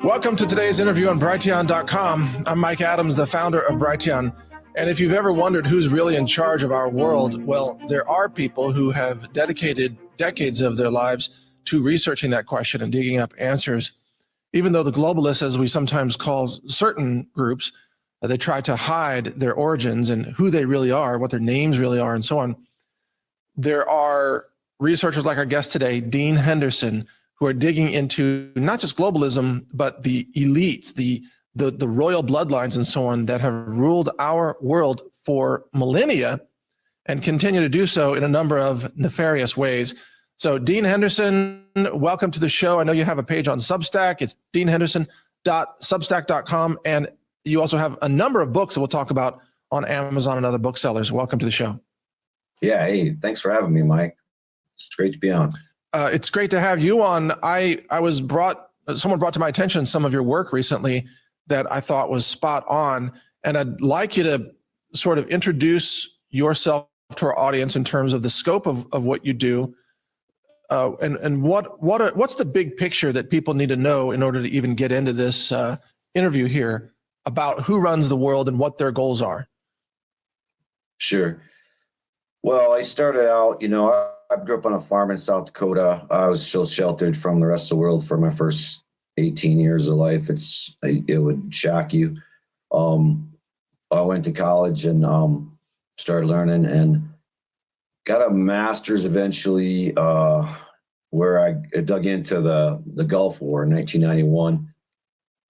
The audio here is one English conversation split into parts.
Welcome to today's interview on Brighteon.com. I'm Mike Adams, the founder of Brighteon. And if you've ever wondered who's really in charge of our world, well, there are people who have dedicated decades of their lives to researching that question and digging up answers. Even though the globalists, as we sometimes call certain groups, they try to hide their origins and who they really are, what their names really are, and so on. There are researchers like our guest today, Dean Henderson, who are digging into not just globalism, but the elites, the royal bloodlines and so on that have ruled our world for millennia and continue to do so in a number of nefarious ways. So Dean Henderson, welcome to the show. I know you have a page on Substack. It's deanhenderson.substack.com. And you also have a number of books that we'll talk about on Amazon and other booksellers. Welcome to the show. Yeah, hey, thanks for having me, Mike. It's great to be on. It's great to have you on. Someone brought to my attention some of your work recently that I thought was spot on. And I'd like you to sort of introduce yourself to our audience in terms of the scope of what you do. And what's the big picture that people need to know in order to even get into this interview here about who runs the world and what their goals are? Sure. Well, I started out, I grew up on a farm in South Dakota. I was still sheltered from the rest of the world for my first 18 years of life. It would shock you. I went to college and started learning and got a master's eventually, where I dug into the Gulf War in 1991.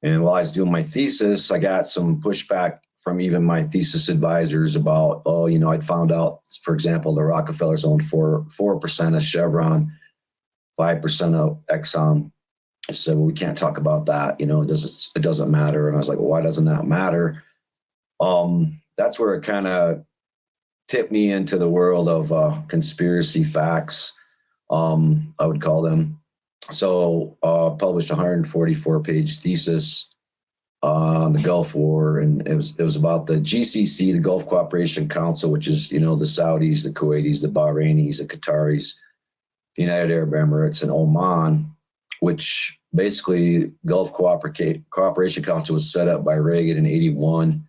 And while I was doing my thesis, I got some pushback from even my thesis advisors about, I'd found out, for example, the Rockefellers owned 4% of Chevron, 5% of Exxon. I said, well, we can't talk about that. It doesn't matter. And I was like, well, why doesn't that matter? That's where it kind of tipped me into the world of conspiracy facts, I would call them. So published a 144-page thesis on the Gulf War, and it was about the GCC, the Gulf Cooperation Council, which is the Saudis, the Kuwaitis, the Bahrainis, the Qataris, the United Arab Emirates, and Oman, which basically Gulf Cooperation Council was set up by Reagan in '81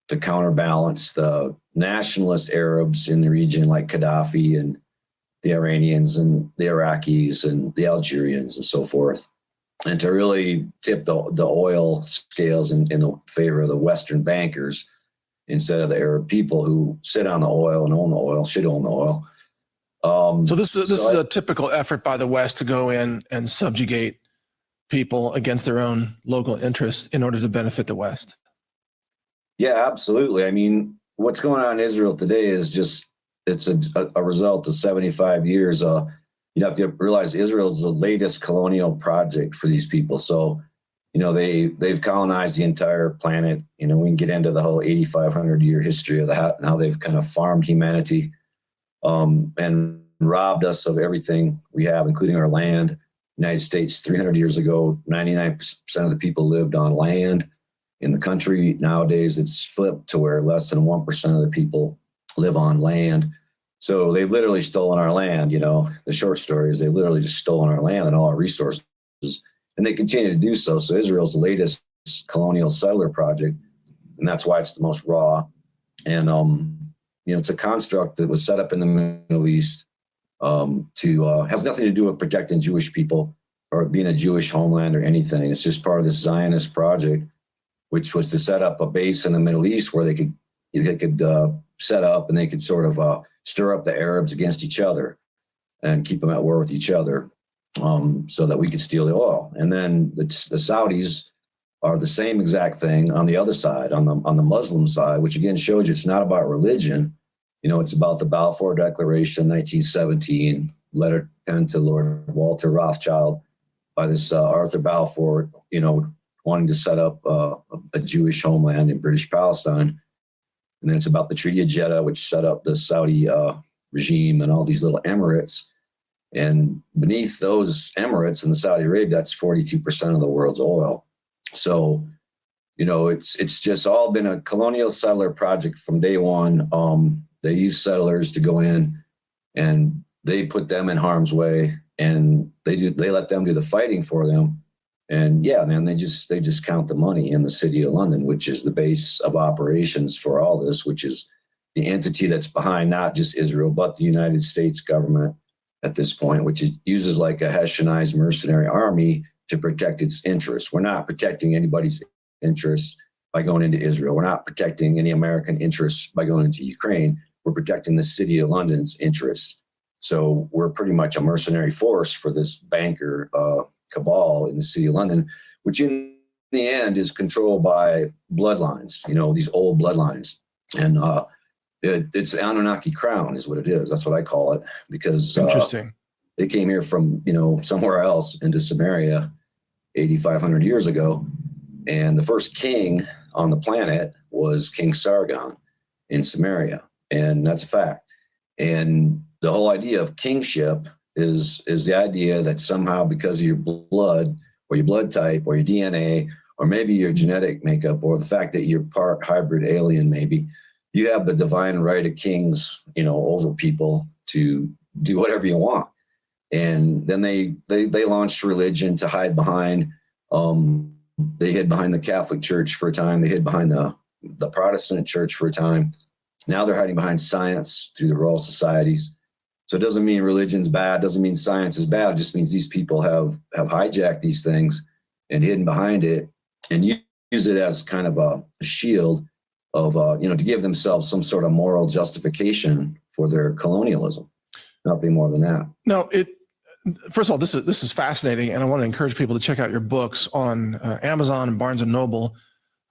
to counterbalance the nationalist Arabs in the region like Gaddafi and the Iranians and the Iraqis and the Algerians and so forth, and to really tip the oil scales in the favor of the Western bankers instead of the Arab people who sit on the oil and own the oil, should own the oil. So this is a typical effort by the West to go in and subjugate people against their own local interests in order to benefit the West. Yeah, absolutely. I mean, what's going on in Israel today is it's a result of 75 years. You have to realize Israel is the latest colonial project for these people. So, they've colonized the entire planet. We can get into the whole 8,500-year history of that and how they've kind of farmed humanity and robbed us of everything we have, including our land. United States, 300 years ago, 99% of the people lived on land in the country. Nowadays, it's flipped to where less than 1% of the people live on land. So they've literally stolen our land. The short story is they've literally just stolen our land and all our resources, and they continue to do so. So Israel's the latest colonial settler project, and that's why it's the most raw. And it's a construct that was set up in the Middle East has nothing to do with protecting Jewish people or being a Jewish homeland or anything. It's just part of this Zionist project, which was to set up a base in the Middle East where they could set up and they could sort of stir up the Arabs against each other and keep them at war with each other, so that we could steal the oil. And then the Saudis are the same exact thing on the other side, on the Muslim side, which again shows you it's not about religion. It's about the Balfour Declaration, 1917, letter penned to Lord Walter Rothschild by this Arthur Balfour, wanting to set up a Jewish homeland in British Palestine. And then it's about the Treaty of Jeddah, which set up the Saudi regime and all these little emirates. And beneath those emirates in the Saudi Arabia, that's 42% of the world's oil. So, it's just all been a colonial settler project from day one. They use settlers to go in and they put them in harm's way, and they let them do the fighting for them. And yeah, man, they just count the money in the city of London, which is the base of operations for all this, which is the entity that's behind not just Israel, but the United States government at this point, which uses like a Hessianized mercenary army to protect its interests. We're not protecting anybody's interests by going into Israel. We're not protecting any American interests by going into Ukraine. We're protecting the city of London's interests. So we're pretty much a mercenary force for this banker cabal in the city of London, which in the end is controlled by bloodlines, these old bloodlines. And it's the Anunnaki crown is what it is. That's what I call it, because Interesting. they came here from, somewhere else into Samaria 8,500 years ago. And the first king on the planet was King Sargon in Samaria. And that's a fact. And the whole idea of kingship is the idea that somehow, because of your blood or your blood type or your DNA, or maybe your genetic makeup, or the fact that you're part hybrid alien, maybe, you have the divine right of kings, over people to do whatever you want. And then they launched religion to hide behind. They hid behind the Catholic Church for a time. They hid behind the Protestant Church for a time. Now they're hiding behind science through the Royal Societies. So it doesn't mean religion's bad. Doesn't mean science is bad. It just means these people have hijacked these things and hidden behind it, and use it as kind of a shield of, to give themselves some sort of moral justification for their colonialism. Nothing more than that. No, first of all, this is fascinating, and I want to encourage people to check out your books on Amazon and Barnes and Noble.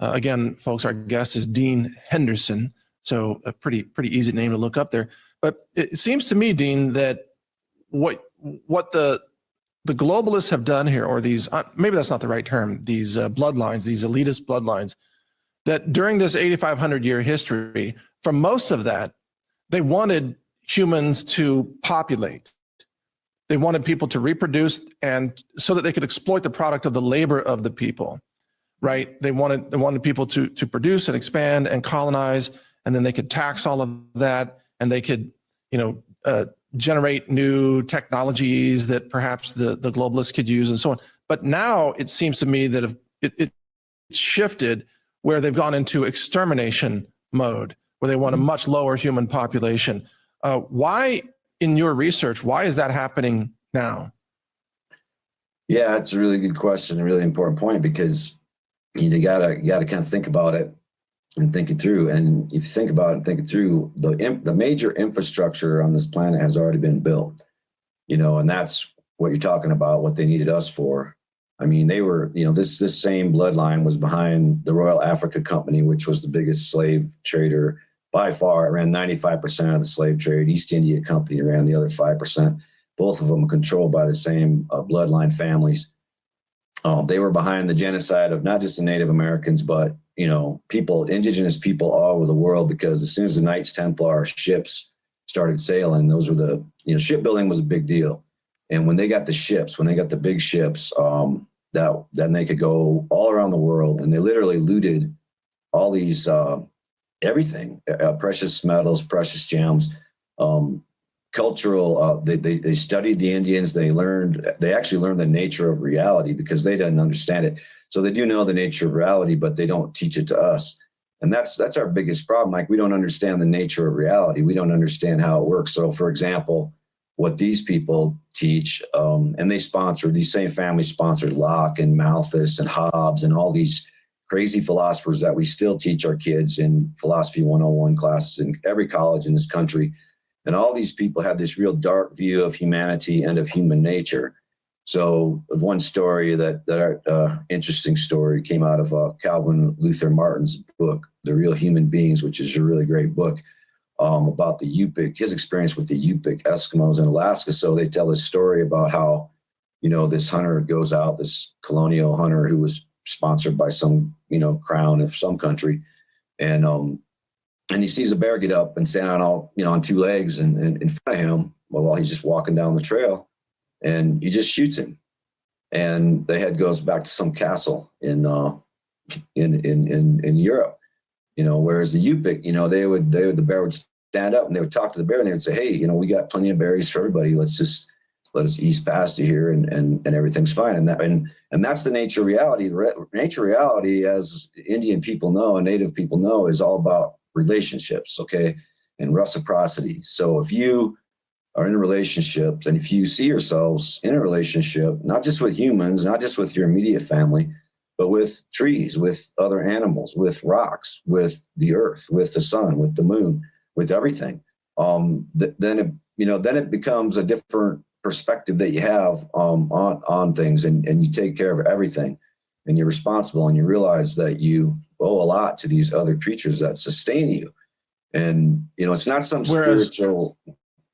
Again, folks, our guest is Dean Henderson, so a pretty easy name to look up there. But it seems to me, Dean, that what the globalists have done here, or these, maybe that's not the right term, these bloodlines, these elitist bloodlines, that during this 8,500 year history, from most of that, they wanted humans to populate. They wanted people to reproduce, and so that they could exploit the product of the labor of the people, right? They wanted people to produce and expand and colonize, and then they could tax all of that, and they could, generate new technologies that perhaps the globalists could use and so on. But now it seems to me that it's shifted, where they've gone into extermination mode, where they want a much lower human population. Why, in your research, why is that happening now? Yeah, it's a really good question, a really important point, because you gotta kind of think about it and think it through. And if you think about it and think it through, the major infrastructure on this planet has already been built, and that's what you're talking about, what they needed us for. I mean, they were, this same bloodline was behind the Royal Africa Company, which was the biggest slave trader by far. It ran 95% of the slave trade. East India Company ran the other 5%. Both of them controlled by the same bloodline families. They were behind the genocide of not just the Native Americans, but indigenous people all over the world, because as soon as the Knights Templar ships started sailing, those were shipbuilding was a big deal. And when they got the ships, when they got the big ships, then they could go all around the world, and they literally looted all these, everything, precious metals, precious gems, cultural, they studied the Indians. They actually learned the nature of reality, because they didn't understand it. So they do know the nature of reality, but they don't teach it to us. And that's our biggest problem. Like, we don't understand the nature of reality. We don't understand how it works. So for example, what these people teach, and these same families sponsored Locke and Malthus and Hobbes and all these crazy philosophers that we still teach our kids in Philosophy 101 classes in every college in this country. And all these people have this real dark view of humanity and of human nature. So one story interesting story came out of Calvin Luther Martin's book, The Real Human Beings, which is a really great book, about the Yupik, his experience with the Yupik Eskimos in Alaska. So they tell this story about how, this hunter goes out, this colonial hunter who was sponsored by some, crown of some country. And he sees a bear get up and stand on two legs and in front of him while he's just walking down the trail, and he just shoots him. And the head goes back to some castle in Europe, whereas the Yupik, the bear would stand up and they would talk to the bear and they would say, hey, you know, we got plenty of berries for everybody. Let's just let us ease past you here, and everything's fine. And that's the nature reality. The nature reality, as Indian people know and Native people know, is all about relationships, okay, and reciprocity. So if you are in relationships, and if you see yourselves in a relationship, not just with humans, not just with your immediate family, but with trees, with other animals, with rocks, with the earth, with the sun, with the moon, with everything, then it becomes a different perspective that you have on things, and you take care of everything, and you're responsible, and you realize that you owe a lot to these other creatures that sustain you. And it's not some spiritual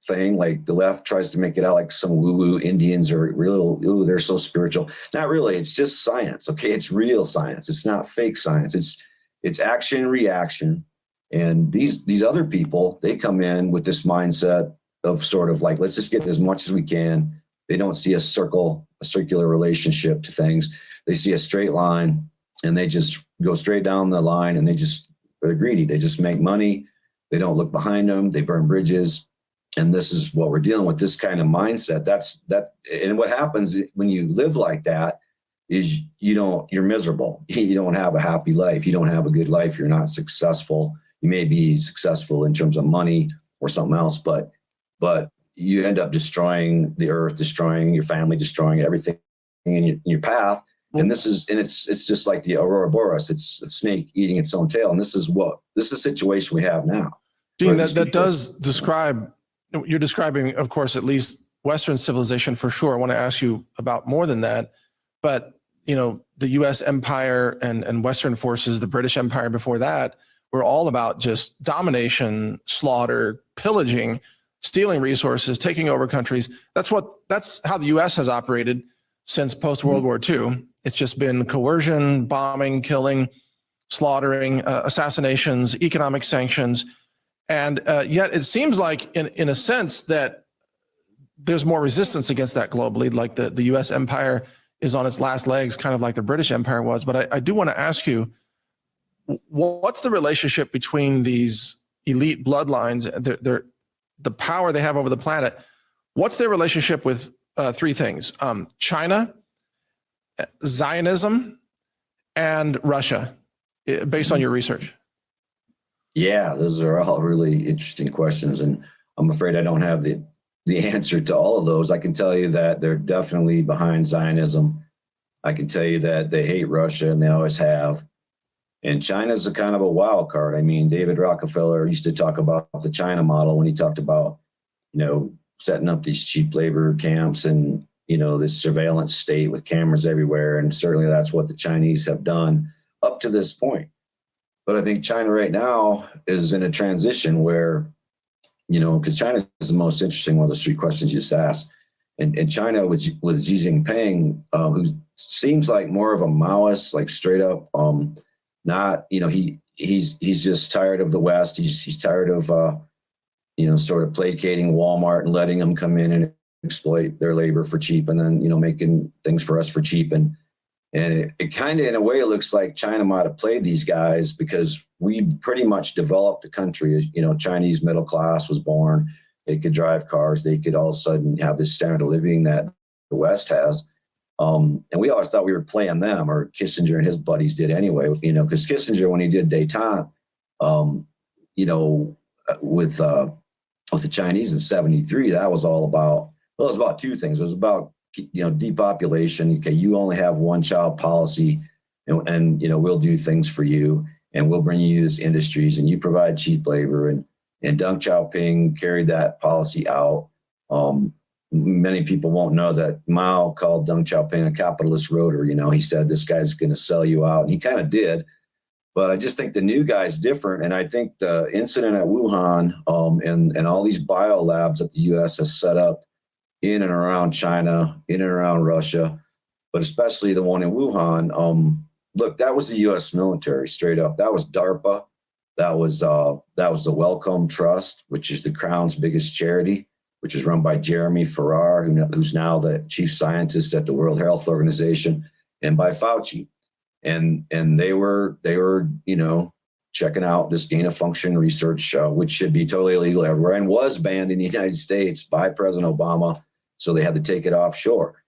thing like the left tries to make it out like some woo-woo Indians are real, ooh, they're so spiritual. Not really. It's just science. Okay, it's real science. It's not fake science. It's action reaction. And these other people, they come in with this mindset of sort of like, let's just get as much as we can. They don't see a circular relationship to things. They see a straight line, and they just go straight down the line, and they're greedy. They just make money. They don't look behind them. They burn bridges. And this is what we're dealing with, this kind of mindset. And what happens when you live like that is you're miserable. You don't have a happy life. You don't have a good life. You're not successful. You may be successful in terms of money or something else, but you end up destroying the earth, destroying your family, destroying everything in your path. And it's just like the Aurora Boreas. It's a snake eating its own tail. And this is the situation we have now. Dean, that does describe, you're describing, of course, at least Western civilization for sure. I want to ask you about more than that, but the U.S. empire and Western forces, the British Empire before that, were all about just domination, slaughter, pillaging, stealing resources, taking over countries. That's how the U.S. has operated since post-World War II. It's just been coercion, bombing, killing, slaughtering, assassinations, economic sanctions. And yet it seems like in a sense that there's more resistance against that globally, like the U.S. empire is on its last legs, kind of like the British Empire was. But I do want to ask you, what's the relationship between these elite bloodlines, the power they have over the planet? What's their relationship with three things: China, Zionism, and Russia, based on your research? Yeah, those are all really interesting questions, and I'm afraid I don't have the answer to all of those. I can tell you that they're definitely behind Zionism. I can tell you that they hate Russia, and they always have. And China's a kind of a wild card. I mean, David Rockefeller used to talk about the China model when he talked about, setting up these cheap labor camps and, this surveillance state with cameras everywhere. And certainly that's what the Chinese have done up to this point. But I think China right now is in a transition where, because China is the most interesting one of those three questions you just asked. And China with Xi Jinping, who seems like more of a Maoist, like straight up, not, he's just tired of the West. He's tired of, sort of placating Walmart and letting them come in and exploit their labor for cheap, and then, making things for us for cheap. And it kind of, in a way, it looks like China might have played these guys, because we pretty much developed the country. Chinese middle class was born. They could drive cars. They could all of a sudden have this standard of living that the West has. And we always thought we were playing them, or Kissinger and his buddies did anyway, because Kissinger, when he did détente, with the Chinese in '73, that was all about, it was about two things. It was about, depopulation. Okay, you only have one child policy, and we'll do things for you, and we'll bring you these industries, and you provide cheap labor. And Deng Xiaoping carried that policy out. Many people won't know that Mao called Deng Xiaoping a capitalist rotor. He said, this guy's going to sell you out. And he kind of did. But I just think the new guy's different. And I think the incident at Wuhan, and all these bio labs that the U.S. has set up in and around China, in and around Russia, but especially the one in Wuhan, look, that was the U.S. military, straight up. That was DARPA. That was the Wellcome Trust, which is the Crown's biggest charity, which is run by Jeremy Farrar, who's now the chief scientist at the World Health Organization, and by Fauci. And they were, checking out this gain of function research, which should be totally illegal everywhere and was banned in the United States by President Obama. So they had to take it offshore.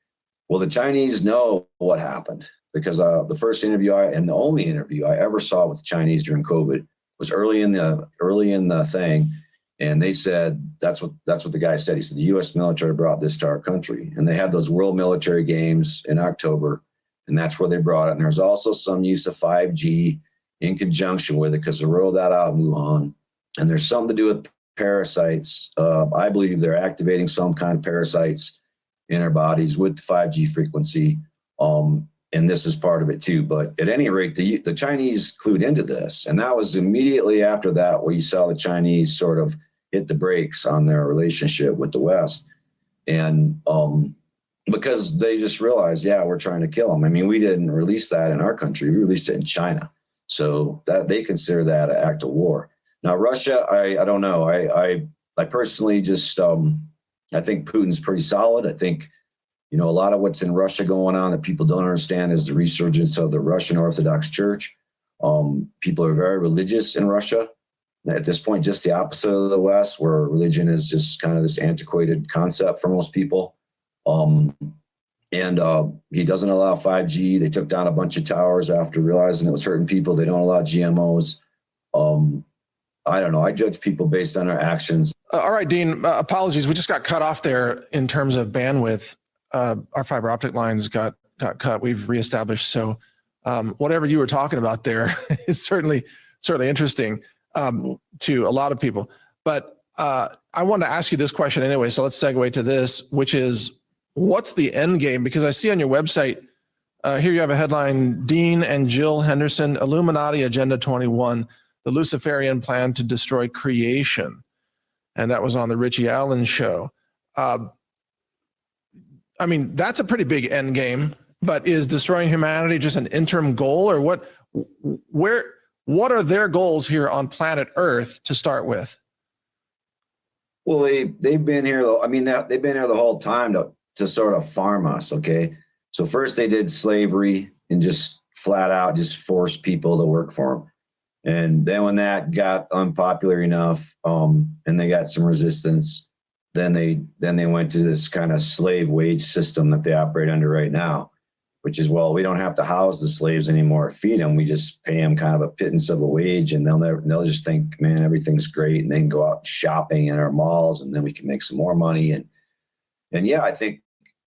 Well, the Chinese know what happened because the first interview and the only interview I ever saw with the Chinese during COVID was early in the thing. And they said, that's what the guy said. He said, the U.S. military brought this to our country. And they had those World Military Games in October, and that's where they brought it. And there's also some use of 5G in conjunction with it because they rolled that out in Wuhan. And there's something to do with parasites. I believe they're activating some kind of parasites in our bodies with the 5G frequency. And this is part of it too. But at any rate, the Chinese clued into this. And that was immediately after that where you saw the Chinese sort of hit the brakes on their relationship with the West. And because they just realized, yeah, we're trying to kill them. I mean, we didn't release that in our country. We released it in China. So that they consider that an act of war. Now, Russia, I don't know. I personally just, I think Putin's pretty solid. I think, a lot of what's in Russia going on that people don't understand is the resurgence of the Russian Orthodox Church. People are very religious in Russia. At this point, just the opposite of the West, where religion is just kind of this antiquated concept for most people. And he doesn't allow 5G. They took down a bunch of towers after realizing it was hurting people. They don't allow GMOs. I don't know. I judge people based on their actions. All right, Dean, apologies. We just got cut off there in terms of bandwidth. Our fiber optic lines got cut. We've reestablished. So whatever you were talking about there is certainly interesting to a lot of people. But I wanted to ask you this question anyway. So let's segue to this, which is, what's the end game? Because I see on your website, here you have a headline, Dean and Jill Henderson, Illuminati Agenda 21, the Luciferian plan to destroy creation. And that was on the Richie Allen show. I mean, that's a pretty big end game, but is destroying humanity just an interim goal, or what are their goals here on planet Earth to start with? Well, they've been here though. I mean, they've been here the whole time to sort of farm us. Okay. So first they did slavery and just flat out just forced people to work for them. And then when that got unpopular enough, and they got some resistance, then they went to this kind of slave wage system that they operate under right now, which is, well, we don't have to house the slaves anymore, feed them. We just pay them kind of a pittance of a wage, and they'll just think, man, everything's great, and they can go out shopping in our malls, and then we can make some more money. And yeah, I think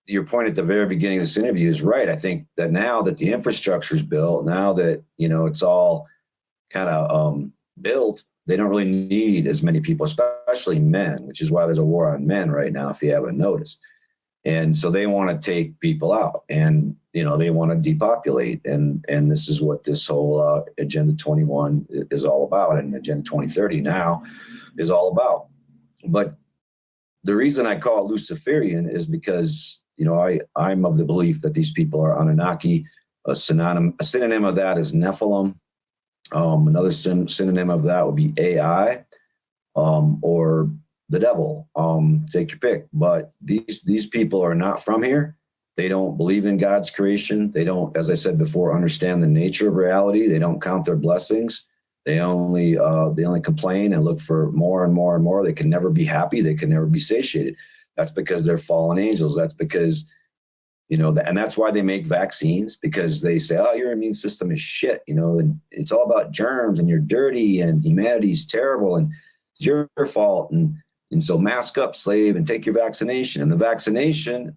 your point at the very beginning of this interview is right. I think that now that the infrastructure is built, now that it's all kind of built, they don't really need as many people, especially men, which is why there's a war on men right now, if you haven't noticed. And so they want to take people out, and they want to depopulate, and this is what this whole Agenda 21 is all about, and Agenda 2030 now is all about. But the reason I call it Luciferian is because I'm of the belief that these people are Anunnaki. A synonym of that is Nephilim. Another synonym of that would be AI, or the devil. Take your pick. But these people are not from here. They don't believe in God's creation. They don't, as I said before, understand the nature of reality. They don't count their blessings. They only complain and look for more and more and more. They can never be happy. They can never be satiated. That's because they're fallen angels. That's because and that's why they make vaccines, because they say, oh, your immune system is shit, and it's all about germs, and you're dirty, and humanity's terrible, and it's your fault. And so mask up, slave, and take your vaccination. And the vaccination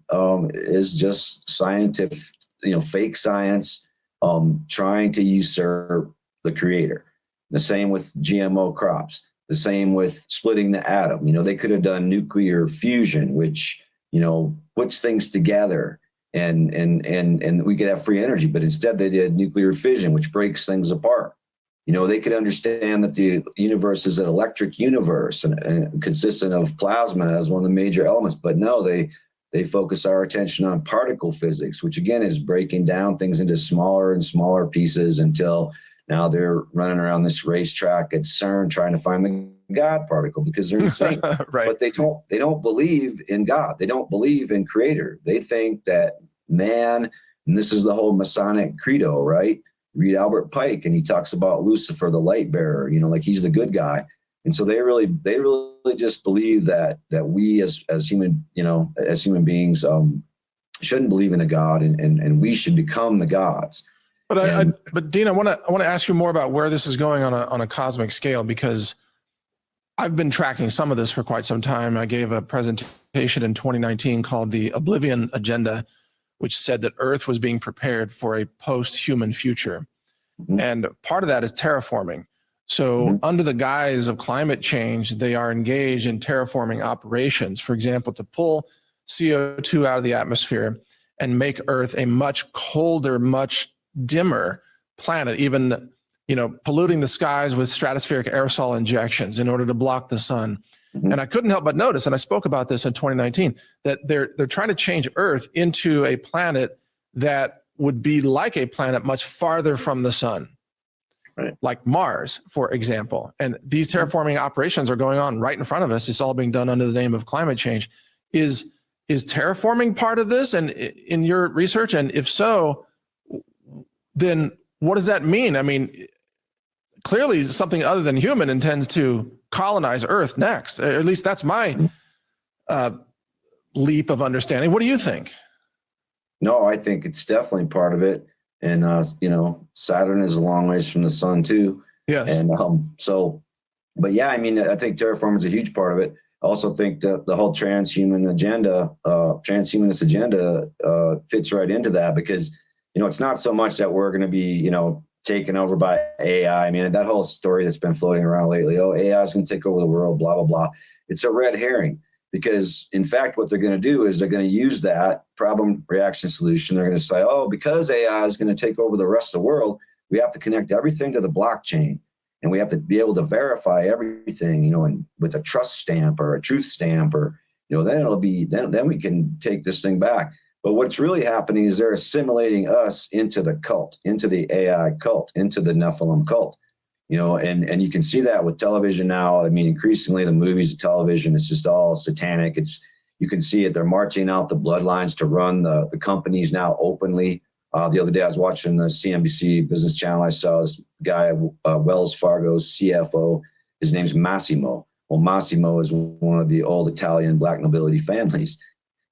is just scientific, fake science, trying to usurp the creator. The same with GMO crops, the same with splitting the atom. They could have done nuclear fusion, which, puts things together, and we could have free energy, but instead they did nuclear fission, which breaks things apart. They could understand that the universe is an electric universe and consistent of plasma as one of the major elements, but no, they focus our attention on particle physics, which again is breaking down things into smaller and smaller pieces until now they're running around this racetrack at CERN trying to find the God particle because they're insane. Right. But they don't believe in God. They don't believe in creator. They think that man, and this is the whole Masonic credo, right? read Albert Pike, and he talks about Lucifer, the light bearer, like he's the good guy. And so they really just believe that we as human beings shouldn't believe in a God, and we should become the gods. But Dean, I want to ask you more about where this is going on a cosmic scale, because I've been tracking some of this for quite some time. I gave a presentation in 2019 called the Oblivion Agenda, which said that Earth was being prepared for a post-human future. Mm-hmm. And part of that is terraforming. So under the guise of climate change, they are engaged in terraforming operations, for example, to pull CO2 out of the atmosphere and make Earth a much colder, much dimmer planet, even polluting the skies with stratospheric aerosol injections in order to block the sun. Mm-hmm. And I couldn't help but notice, and I spoke about this in 2019, that they're trying to change Earth into a planet that would be like a planet much farther from the sun. Right. Like Mars, for example. And these terraforming operations are going on right in front of us. It's all being done under the name of climate change. Is terraforming part of this, and in your research? And if so, then what does that mean? I mean, clearly something other than human intends to colonize Earth next. Or at least that's my leap of understanding. What do you think? No, I think it's definitely part of it. And, Saturn is a long ways from the sun too. Yes. And but yeah, I mean, I think terraforming is a huge part of it. I also think that the whole transhumanist agenda fits right into that, because, it's not so much that we're going to be, taken over by AI. I mean, that whole story that's been floating around lately, AI is going to take over the world, blah, blah, blah. It's a red herring. Because in fact, what they're going to do is they're going to use that problem reaction solution. They're going to say, because AI is going to take over the rest of the world, we have to connect everything to the blockchain, and we have to be able to verify everything, and with a trust stamp or a truth stamp, or, then we can take this thing back. But what's really happening is they're assimilating us into the cult, into the AI cult, into the Nephilim cult. And you can see that with television now. I mean, increasingly the movies, the television, it's just all satanic. You can see it. They're marching out the bloodlines to run the companies now openly. The other day I was watching the CNBC Business Channel. I saw this guy, Wells Fargo's CFO. His name's Massimo. Well, Massimo is one of the old Italian black nobility families.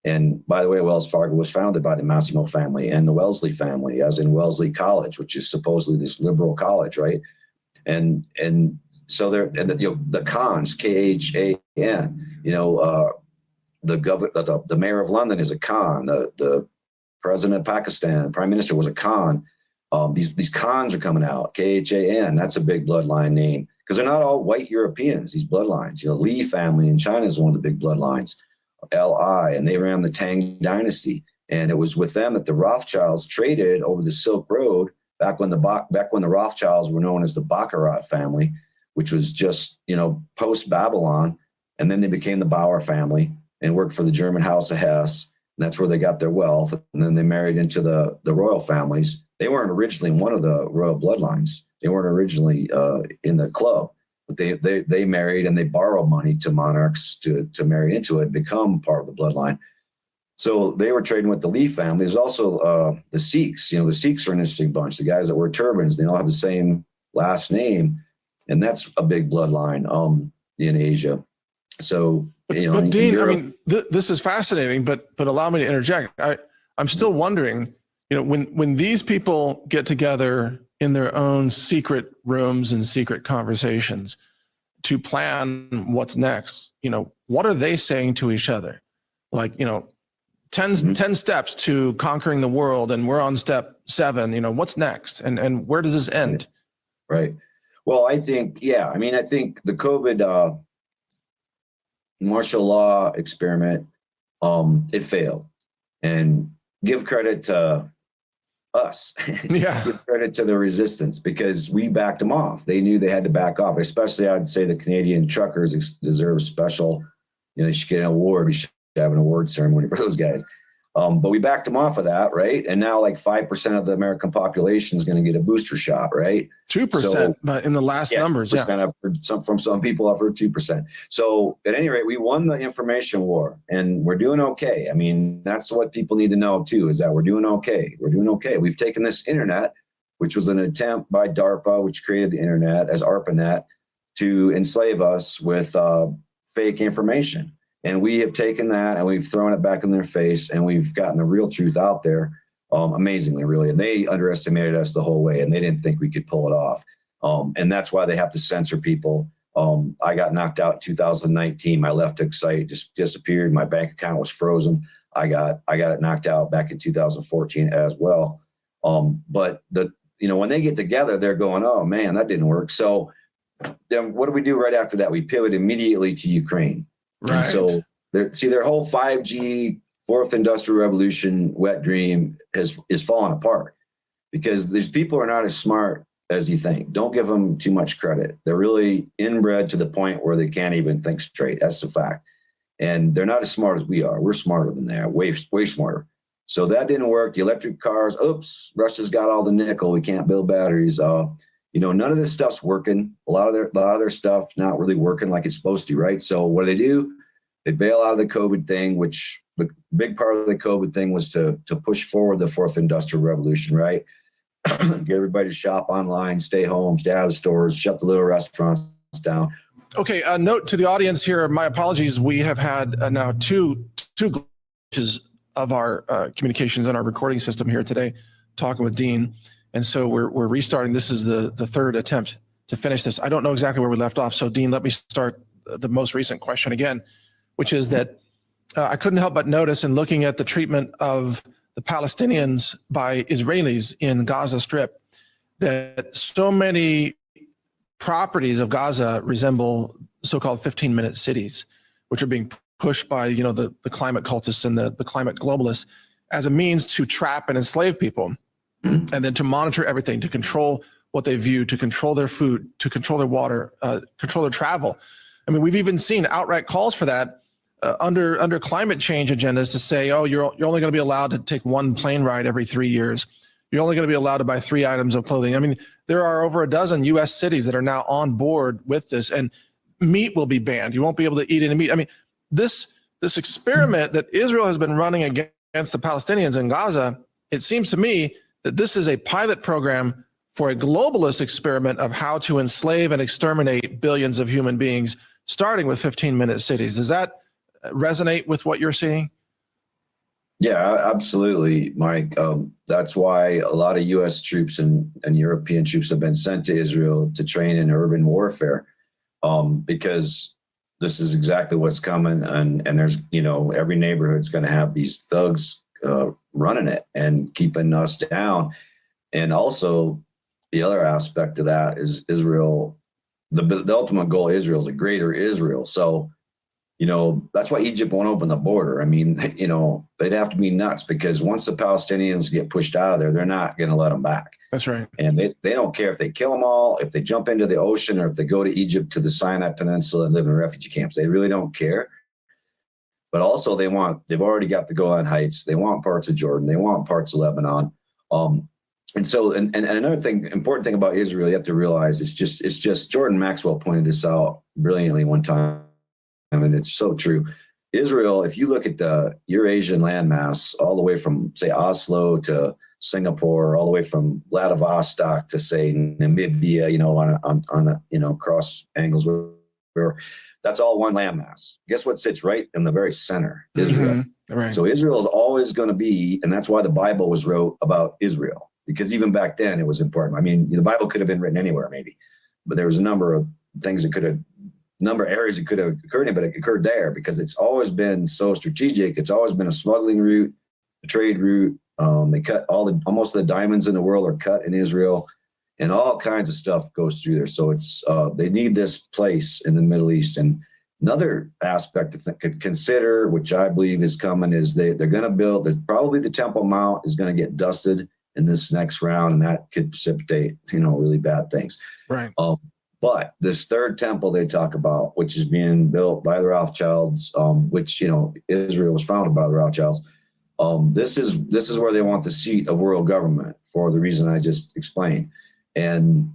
And by the way, Wells Fargo was founded by the Massimo family and the Wellesley family, as in Wellesley College, which is supposedly this liberal college, right? And so they're, and the Khans, Khan, the mayor of London is a Khan, the president of Pakistan, prime minister was a Khan. These Khans are coming out, Khan. That's a big bloodline name, because they're not all white Europeans, these bloodlines. Li family in China is one of the big bloodlines, LI, and they ran the Tang dynasty. And it was with them that the Rothschilds traded over the Silk Road back when the Rothschilds were known as the Baccarat family, which was just, post Babylon. And then they became the Bauer family and worked for the German House of Hesse. And that's where they got their wealth. And then they married into the royal families. They weren't originally one of the royal bloodlines. They weren't originally in the club, but they married, and they borrowed money to monarchs to marry into it and become part of the bloodline. So they were trading with the Li family. There's also the Sikhs. The Sikhs are an interesting bunch. The guys that wear turbans, they all have the same last name, and that's a big bloodline in Asia. So, but Dean, Europe, I mean, this is fascinating. But allow me to interject. I'm still wondering, when these people get together in their own secret rooms and secret conversations to plan what's next, what are they saying to each other? Like, 10 steps to conquering the world, and we're on step 7. What's next, and where does this end? Right. Well, I think the COVID martial law experiment, it failed, and give credit to us. Yeah. Give credit to the resistance, because we backed them off. They knew they had to back off. Especially, I'd say the Canadian truckers deserve special. They should get an award. We should have an award ceremony for those guys. But we backed them off of that, right? And now like 5% of the American population is going to get a booster shot, right? 2% in the last numbers. Yeah. I've heard from some people, I've heard 2%. So at any rate, we won the information war, and we're doing okay. I mean, that's what people need to know too, is that we're doing okay. We're doing okay. We've taken this internet which was an attempt by DARPA, which created the internet as ARPANET, to enslave us with fake information. And we have taken that and we've thrown it back in their face, and we've gotten the real truth out there, amazingly, really. And they underestimated us the whole way, and they didn't think we could pull it off. And that's why they have to censor people. I got knocked out in 2019. My left hook site just disappeared. My bank account was frozen. I got it knocked out back in 2014 as well. But when they get together, they're going, oh man, that didn't work. So then what do we do right after that? We pivot immediately to Ukraine. Right. And so their whole 5G, fourth industrial revolution wet dream is falling apart, because these people are not as smart as you think. Don't give them too much credit. They're really inbred to the point where they can't even think straight. That's the fact. And they're not as smart as we are. We're smarter than they are, way smarter. So that didn't work. The electric cars, oops, Russia's got all the nickel. We can't build batteries. None of this stuff's working. A lot of their stuff not really working like it's supposed to, right? So what do? They bail out of the COVID thing, which the big part of the COVID thing was to push forward the fourth industrial revolution, right? Get everybody to shop online, stay home, stay out of stores, shut the little restaurants down. Okay, a note to the audience here. My apologies. We have had now two glitches of our communications and our recording system here today, talking with Dean. And so we're restarting. This is the third attempt to finish this. I don't know exactly where we left off. So Dean, let me start the most recent question again, which is that I couldn't help but notice in looking at the treatment of the Palestinians by Israelis in Gaza Strip, that so many properties of Gaza resemble so-called 15-minute cities, which are being pushed by the climate cultists and the climate globalists as a means to trap and enslave people, and then to monitor everything, to control what they view, to control their food, to control their water, control their travel. I mean, we've even seen outright calls for that under climate change agendas to say, oh, you're only going to be allowed to take one plane ride every 3 years. You're only going to be allowed to buy 3 items of clothing. I mean, there are over a dozen U.S. cities that are now on board with this, and meat will be banned. You won't be able to eat any meat. I mean, this experiment that Israel has been running against the Palestinians in Gaza, it seems to me that this is a pilot program for a globalist experiment of how to enslave and exterminate billions of human beings, starting with 15-minute cities. Does that resonate with what you're seeing? Yeah, absolutely, Mike. That's why a lot of U.S. troops and European troops have been sent to Israel to train in urban warfare, because this is exactly what's coming. And there's, every neighborhood's going to have these thugs running it and keeping us down. And also the other aspect of that is Israel, the ultimate goal of Israel is a greater Israel. So, that's why Egypt won't open the border. I mean, they'd have to be nuts, because once the Palestinians get pushed out of there, they're not going to let them back. That's right. And they don't care if they kill them all, if they jump into the ocean, or if they go to Egypt, to the Sinai Peninsula, and live in refugee camps. They really don't care. But also they've already got the Golan Heights. They want parts of Jordan. They want parts of Lebanon. And so, and another thing, important thing about Israel, you have to realize, it's just Jordan Maxwell pointed this out brilliantly one time. I mean, it's so true. Israel, if you look at the Eurasian landmass, all the way from, say, Oslo to Singapore, all the way from Vladivostok to, say, Namibia, on cross angles, where that's all one landmass. Guess what sits right in the very center? Israel. Mm-hmm. Right. So Israel is always going to be, and that's why the Bible was wrote about Israel, because even back then it was important. I mean, the Bible could have been written anywhere, maybe, but there was a number of things that areas it could have occurred in, but it occurred there because it's always been so strategic. It's always been a smuggling route, a trade route. They cut almost the diamonds in the world are cut in Israel, and all kinds of stuff goes through there. So it's they need this place in the Middle East. And another aspect to consider, which I believe is coming, is they're going to build. There's probably the Temple Mount is going to get dusted in this next round, and that could precipitate really bad things. Right. But this third temple they talk about, which is being built by the Rothschilds, which Israel was founded by the Rothschilds. This is where they want the seat of world government, for the reason I just explained. And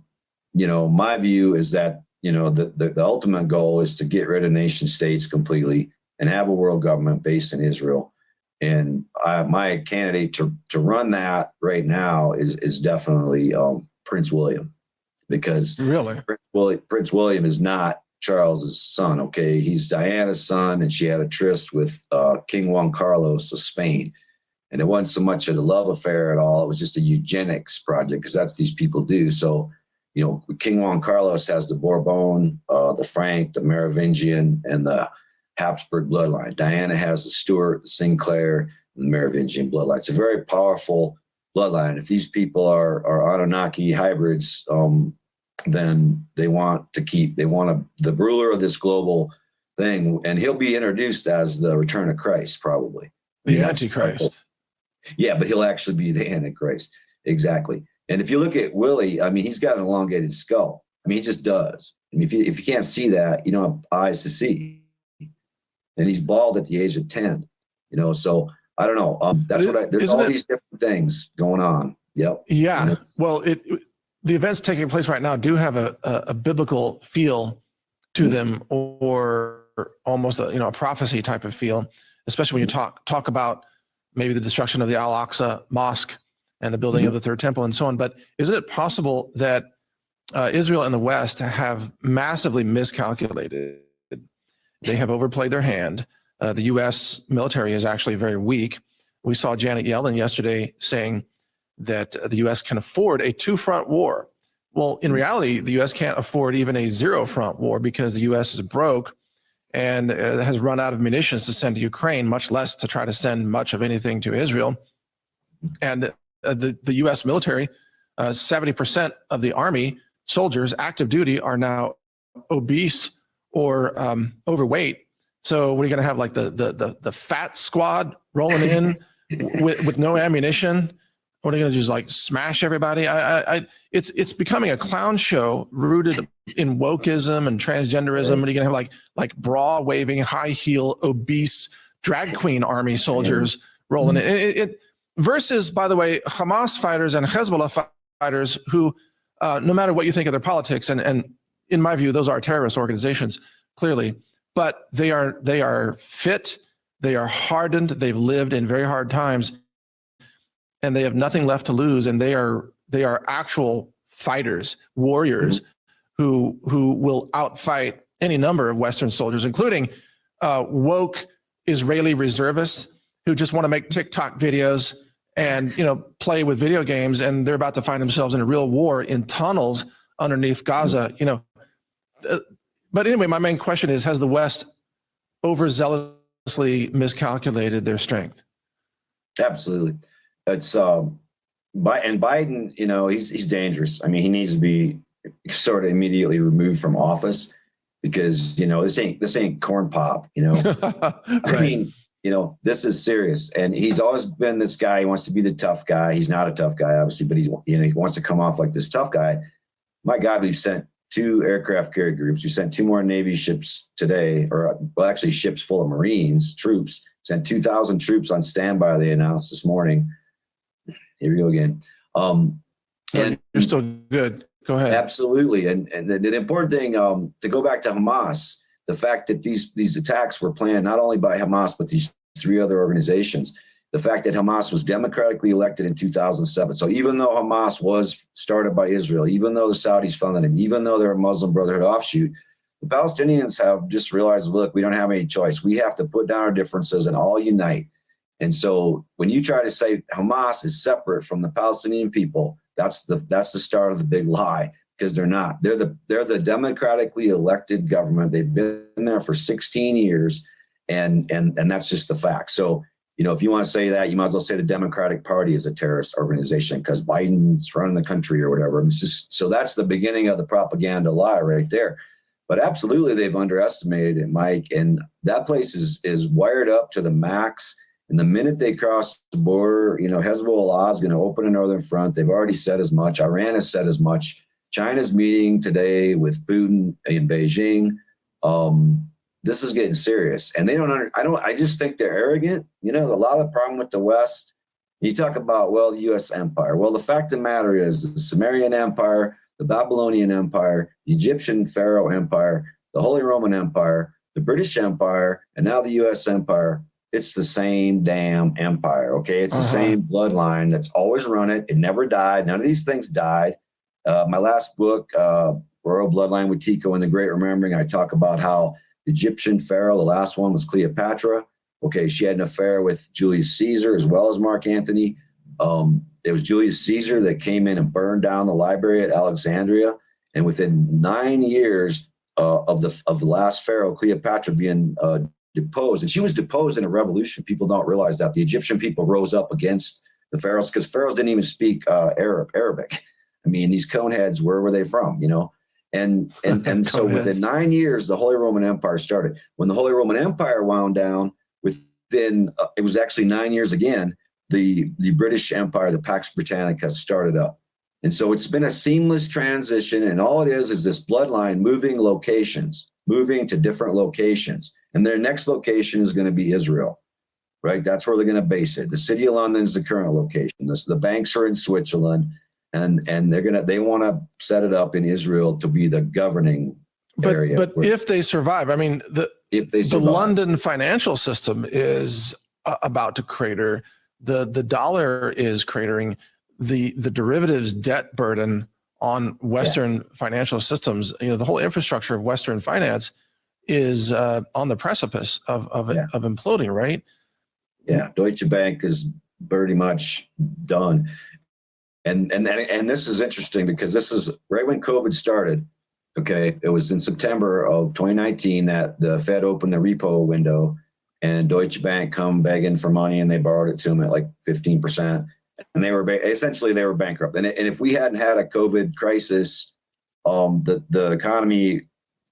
my view is that the ultimate goal is to get rid of nation states completely and have a world government based in Israel. my candidate to run that right now is definitely Prince William, because Really? Prince William is not Charles's son. Okay, he's Diana's son, and she had a tryst with King Juan Carlos of Spain. And it wasn't so much a love affair at all. It was just a eugenics project, because that's these people do. So, King Juan Carlos has the Bourbon, the Frank, the Merovingian, and the Habsburg bloodline. Diana has the Stuart, the Sinclair, and the Merovingian bloodline. It's a very powerful bloodline. If these people are Anunnaki hybrids, then they want the ruler of this global thing, and he'll be introduced as the return of Christ, probably. The Antichrist. Yeah, but he'll actually be the Antichrist. Exactly. And if you look at Willie, I mean, he's got an elongated skull. I mean, he just does. I mean, if you can't see that, you don't have eyes to see. And he's bald at the age of 10. So I don't know. There's all these different things going on. Yep. Yeah. Well, the events taking place right now do have a biblical feel to them, or almost a prophecy type of feel, especially when you talk about maybe the destruction of the Al-Aqsa Mosque and the building of the Third Temple and so on. But isn't it possible that Israel and the West have massively miscalculated? They have overplayed their hand. The U.S. military is actually very weak. We saw Janet Yellen yesterday saying that the U.S. can afford a two-front war. Well, in reality, the U.S. can't afford even a zero-front war, because the U.S. is broke and has run out of munitions to send to Ukraine, much less to try to send much of anything to Israel. And the U.S. military, 70% of the Army soldiers, active duty, are now obese or overweight. So what are you going to have, like the fat squad rolling in with no ammunition? What are you going to do, just like smash everybody? It's becoming a clown show rooted in wokeism and transgenderism. And you're going to have like bra waving, high heel, obese drag queen army soldiers rolling in. Versus, by the way, Hamas fighters and Hezbollah fighters who, no matter what you think of their politics, and in my view, those are terrorist organizations, clearly, but they are fit, they are hardened, they've lived in very hard times, and they have nothing left to lose, and they are actual fighters, warriors, who will outfight any number of Western soldiers, including woke Israeli reservists who just want to make TikTok videos and play with video games, and they're about to find themselves in a real war in tunnels underneath Gaza. But anyway, my main question is: has the West overzealously miscalculated their strength? Absolutely. It's and Biden, he's dangerous. I mean, he needs to be sort of immediately removed from office, because this ain't corn pop. Right. I mean, this is serious, and he's always been this guy. He wants to be the tough guy. He's not a tough guy, obviously, but he wants to come off like this tough guy. My God, we've sent 2 aircraft carrier groups. We sent 2 more Navy ships today, actually ships full of Marines, troops. Sent 2,000 troops on standby, they announced this morning. Here we go again. And you're still good. Go ahead. Absolutely. And the important thing, to go back to Hamas, the fact that these attacks were planned not only by Hamas, but these 3 other organizations, the fact that Hamas was democratically elected in 2007. So even though Hamas was started by Israel, even though the Saudis funded him, even though they're a Muslim Brotherhood offshoot, the Palestinians have just realized, look, we don't have any choice. We have to put down our differences and all unite. And so when you try to say Hamas is separate from the Palestinian people, that's the start of the big lie, because they're not. They're the democratically elected government. They've been there for 16 years, and that's just the fact. So, if you want to say that, you might as well say the Democratic Party is a terrorist organization because Biden's running the country or whatever. It's just, so that's the beginning of the propaganda lie right there. But absolutely, they've underestimated it, Mike. And that place is wired up to the max. And the minute they cross the border, Hezbollah is going to open a northern front. They've already said as much. Iran has said as much. China's meeting today with Putin in Beijing. This is getting serious, and they don't. I just think they're arrogant. A lot of the problem with the West. You talk about, well, the U.S. empire. Well, the fact of the matter is, the Sumerian Empire, the Babylonian Empire, the Egyptian Pharaoh Empire, the Holy Roman Empire, the British Empire, and now the U.S. Empire. it's the same damn empire. Okay. It's the same bloodline that's always run it. It never died. None of these things died. My last book, Royal Bloodline with Tico and the Great Remembering, I talk about how the Egyptian pharaoh, the last one was Cleopatra. Okay. She had an affair with Julius Caesar as well as Mark Antony. It was Julius Caesar that came in and burned down the library at Alexandria. And within 9 years of the last pharaoh, Cleopatra, being deposed, and she was deposed in a revolution. People don't realize that the Egyptian people rose up against the pharaohs because pharaohs didn't even speak Arabic. I mean, these coneheads, where were they from? You know, and so within 9 years, the Holy Roman Empire started. When the Holy Roman Empire wound down, within it was actually 9 years again. The British Empire, the Pax Britannica, started up. And so it's been a seamless transition. And all it is this bloodline moving locations, moving to different locations. And their next location is going to be Israel, right? That's where they're going to base it. The City of London is the current location. The banks are in Switzerland, and they want to set it up in Israel to be the governing area. But if they survive, I mean, the London financial system is about to crater. The dollar is cratering. The derivatives debt burden on Western financial systems, you know, the whole infrastructure of Western finance is on the precipice of imploding, right? Yeah, Deutsche Bank is pretty much done. And this is interesting because this is right when COVID started. Okay, it was in September of 2019 that the Fed opened the repo window, and Deutsche Bank come begging for money, and they borrowed it to them at like 15%, and they were essentially bankrupt. And if we hadn't had a COVID crisis, the economy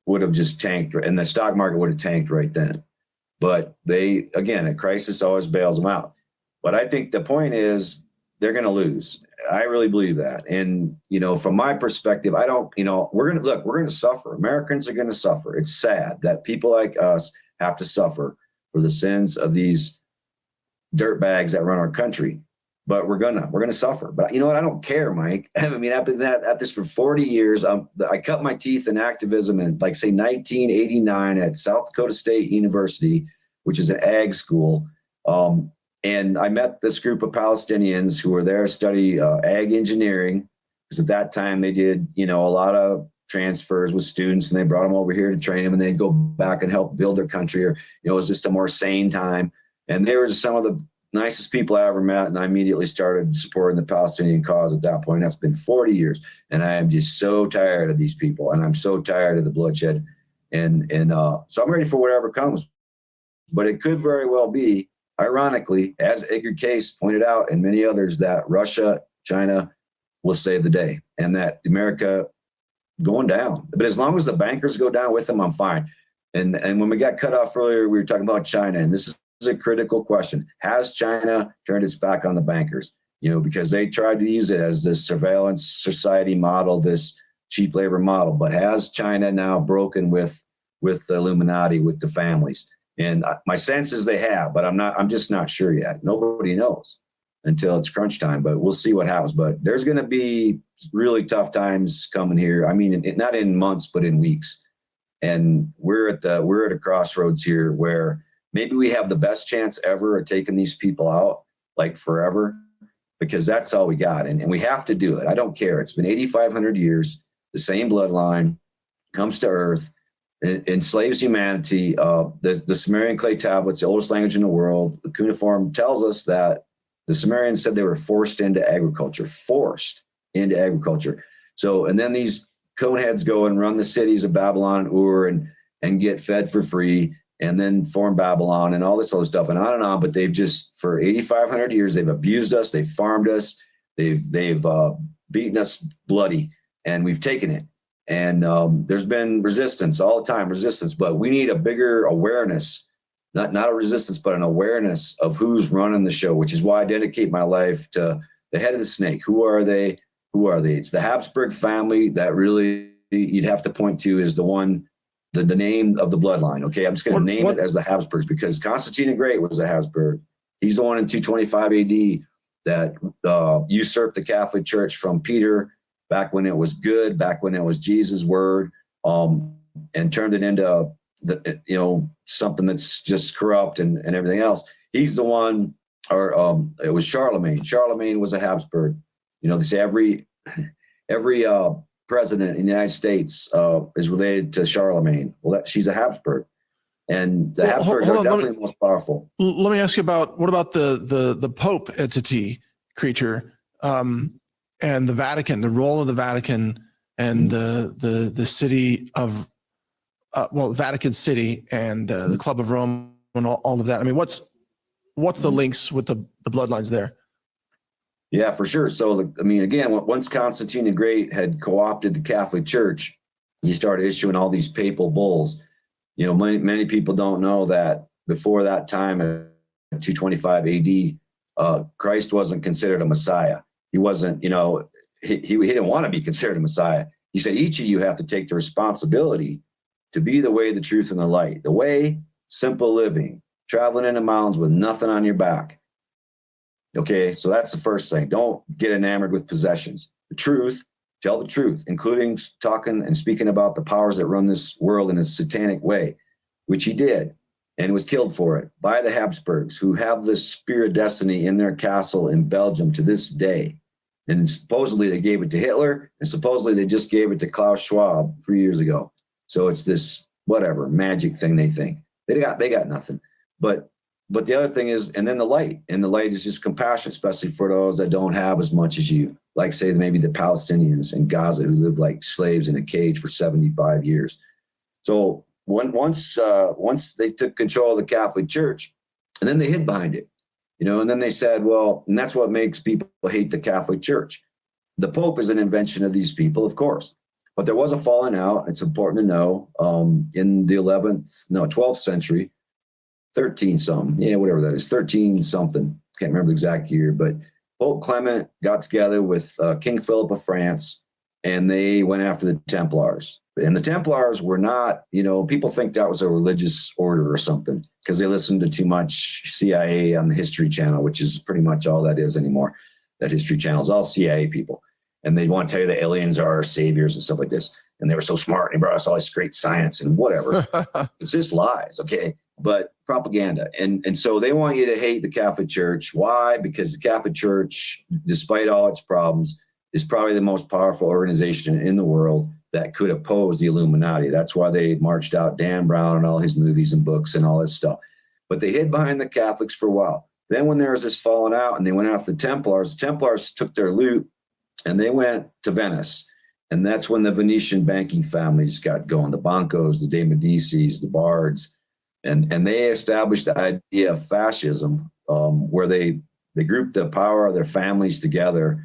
would have just tanked, and the stock market would have tanked right then. But a crisis always bails them out. But I think the point is they're going to lose. I really believe that. And, you know, from my perspective, we're going to suffer. Americans are going to suffer. It's sad that people like us have to suffer for the sins of these dirtbags that run our country. But we're gonna suffer. But you know what? I don't care, Mike. I mean, I've been at this for 40 years. I cut my teeth in activism in, like, say, 1989 at South Dakota State University, which is an ag school. And I met this group of Palestinians who were there to study ag engineering, because at that time they did, you know, a lot of transfers with students, and they brought them over here to train them, and they'd go back and help build their country. Or, you know, it was just a more sane time. And they were just some of the nicest people I ever met, and I immediately started supporting the Palestinian cause at that point. That's been 40 years, and I am just so tired of these people, and I'm so tired of the bloodshed, and so I'm ready for whatever comes. But it could very well be, ironically, as Edgar Cayce pointed out and many others, that Russia, China will save the day, and that America going down. But as long as the bankers go down with them, I'm fine. And when we got cut off earlier, we were talking about China, and this is a critical question. Has China turned its back on the bankers? You know, because they tried to use it as this surveillance society model, this cheap labor model. But has China now broken with the Illuminati, with the families? And my sense is they have, but I'm just not sure yet. Nobody knows until it's crunch time, but we'll see what happens. But there's going to be really tough times coming here. I mean, not in months, but in weeks. And we're at a crossroads here where maybe we have the best chance ever of taking these people out, like forever, because that's all we got. And we have to do it. I don't care. It's been 8,500 years. The same bloodline comes to Earth, enslaves humanity. The Sumerian clay tablets, the oldest language in the world, the cuneiform tells us that the Sumerians said they were forced into agriculture. So, and then these coneheads go and run the cities of Babylon and Ur and get fed for free, and then form Babylon and all this other stuff, and on. But they've just, for 8,500 years, they've abused us, they've farmed us, they've beaten us bloody, and we've taken it. And there's been resistance all the time, but we need a bigger awareness, not a resistance, but an awareness of who's running the show, which is why I dedicate my life to the head of the snake. Who are they? It's the Habsburg family that really you'd have to point to is the one, the name of the bloodline. Okay, I'm just going to name it as the Habsburgs, because Constantine the Great was a Habsburg. He's the one in 225 AD that usurped the Catholic Church from Peter back when it was good, back when it was Jesus' word, and turned it into something that's just corrupt and everything else. He's the one, or it was Charlemagne. Charlemagne was a Habsburg. They say every president in the United States is related to Charlemagne. Well, she's a Habsburg, and the Habsburgs are definitely the most powerful. Let me ask you what about the Pope entity creature, and the Vatican, the role of the Vatican, and the city of Vatican City and the Club of Rome and all of that. I mean, what's the links with the bloodlines there? Yeah, for sure. So, again, once Constantine the Great had co-opted the Catholic Church, he started issuing all these papal bulls. Many people don't know that before that time, in 225 AD, Christ wasn't considered a Messiah. He wasn't, he didn't want to be considered a Messiah. He said, each of you have to take the responsibility to be the way, the truth, and the light. The way, simple living, traveling in the mountains with nothing on your back. Okay, so that's the first thing. Don't get enamored with possessions. The truth, tell the truth, including talking and speaking about the powers that run this world in a satanic way, which he did and was killed for it by the Habsburgs, who have this spear of destiny in their castle in Belgium to this day. And supposedly they gave it to Hitler, and supposedly they just gave it to Klaus Schwab 3 years ago. So it's this whatever magic thing they think. They got nothing. But the other thing is, and then the light is just compassion, especially for those that don't have as much as you. Like, say, maybe the Palestinians in Gaza who live like slaves in a cage for 75 years. So once they took control of the Catholic Church, and then they hid behind it, and then they said, well, and that's what makes people hate the Catholic Church. The Pope is an invention of these people, of course, but there was a falling out. It's important to know in the 12th century, 13 something, yeah, whatever that is, 13 something, can't remember the exact year, but Pope Clement got together with King Philip of France, and they went after the Templars. And the Templars were not, people think that was a religious order or something because they listened to too much CIA on the History Channel, which is pretty much all that is anymore. That History Channel is all CIA people. And they want to tell you that aliens are our saviors and stuff like this. And they were so smart and they brought us all this great science and whatever. It's just lies, okay? But propaganda. And so they want you to hate the Catholic Church. Why? Because the Catholic Church, despite all its problems, is probably the most powerful organization in the world that could oppose the Illuminati. That's why they marched out Dan Brown and all his movies and books and all this stuff. But they hid behind the Catholics for a while. Then when there was this falling out and they went after the Templars took their loot and they went to Venice. And that's when the Venetian banking families got going, the Bancos, the De Medicis, the Bards. And they established the idea of fascism, where they grouped the power of their families together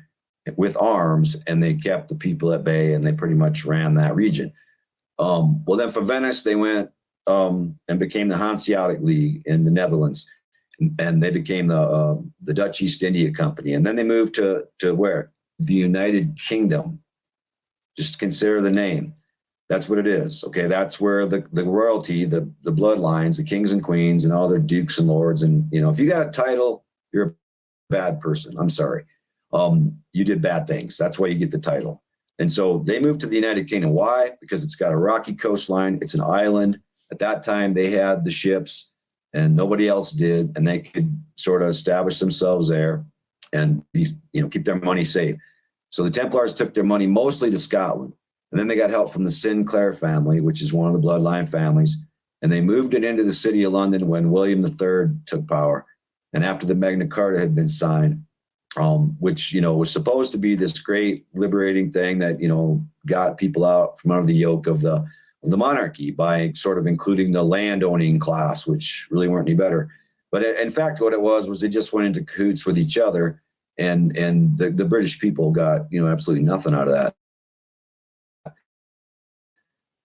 with arms, and they kept the people at bay, and they pretty much ran that region. Well, then for Venice, they went and became the Hanseatic League in the Netherlands, and they became the Dutch East India Company. And then they moved to where? The United Kingdom. Just consider the name. That's what it is. Okay, that's where the royalty, the bloodlines, the kings and queens, and all their dukes and lords, and if you got a title, you're a bad person. I'm sorry. You did bad things. That's why you get the title. And so they moved to the United Kingdom. Why? Because it's got a rocky coastline. It's an island. At that time, they had the ships and nobody else did. And they could sort of establish themselves there and keep their money safe. So the Templars took their money mostly to Scotland. And then they got help from the Sinclair family, which is one of the bloodline families. And they moved it into the city of London when William III took power. And after the Magna Carta had been signed, which, was supposed to be this great liberating thing that, got people out from under the yoke of the monarchy by sort of including the landowning class, which really weren't any better. But in fact, what it was they just went into cahoots with each other, and the British people got, absolutely nothing out of that.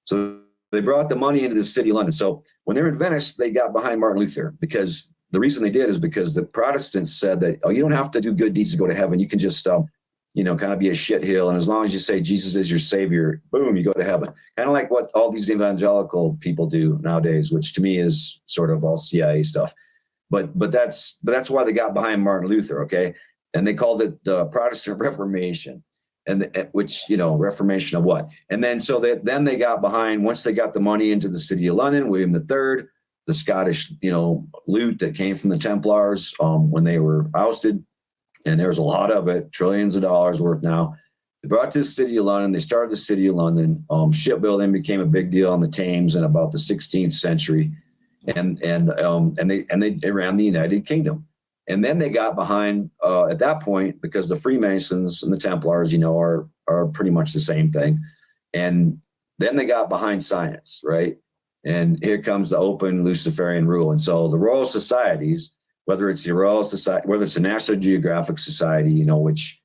So they brought the money into the city of London. So when they were in Venice, they got behind Martin Luther, because the reason they did is because the Protestants said that, you don't have to do good deeds to go to heaven. You can just, kind of be a shithill. And as long as you say Jesus is your savior, boom, you go to heaven. Kind of like what all these evangelical people do nowadays, which to me is sort of all CIA stuff. But that's why they got behind Martin Luther, okay? And they called it the Protestant Reformation. which, Reformation of what? And then then they got behind, once they got the money into the city of London, William III, the Scottish, loot that came from the Templars when they were ousted. And there was a lot of it, trillions of dollars worth now. They brought it to the city of London. They started the city of London. Shipbuilding became a big deal on the Thames in about the 16th century. And they ran the United Kingdom. And then they got behind at that point, because the Freemasons and the Templars, are pretty much the same thing. And then they got behind science, right? And here comes the open Luciferian rule. And so the Royal Societies, whether it's the Royal Society, whether it's the National Geographic Society, which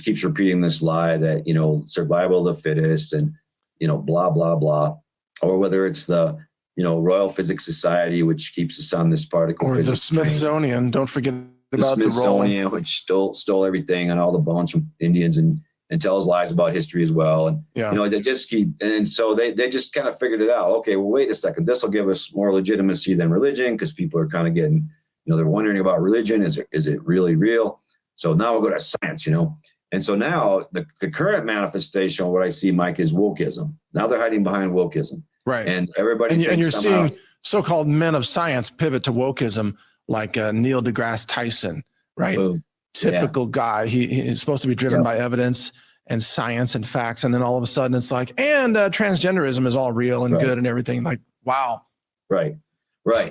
keeps repeating this lie that, survival of the fittest and, blah, blah, blah, or whether it's the, Royal Physics Society, which keeps us on this particle or physics the Smithsonian. Train. Don't forget about the Smithsonian, role. which stole everything and all the bones from Indians and tells lies about history as well. And they just keep, and so they just kind of figured it out. Okay, well, wait a second, this will give us more legitimacy than religion, because people are kind of getting, they're wondering about religion. Is it really real? So now we'll go to science, And so now the current manifestation of what I see, Mike, is wokeism. Now they're hiding behind wokeism. Right. And everybody thinks and you're somehow, seeing so-called men of science pivot to wokeism, like Neil deGrasse Tyson, right? Boom. Typical guy. He's supposed to be driven by evidence and science and facts. And then all of a sudden it's like, and transgenderism is all real and good and everything. Like, wow. Right.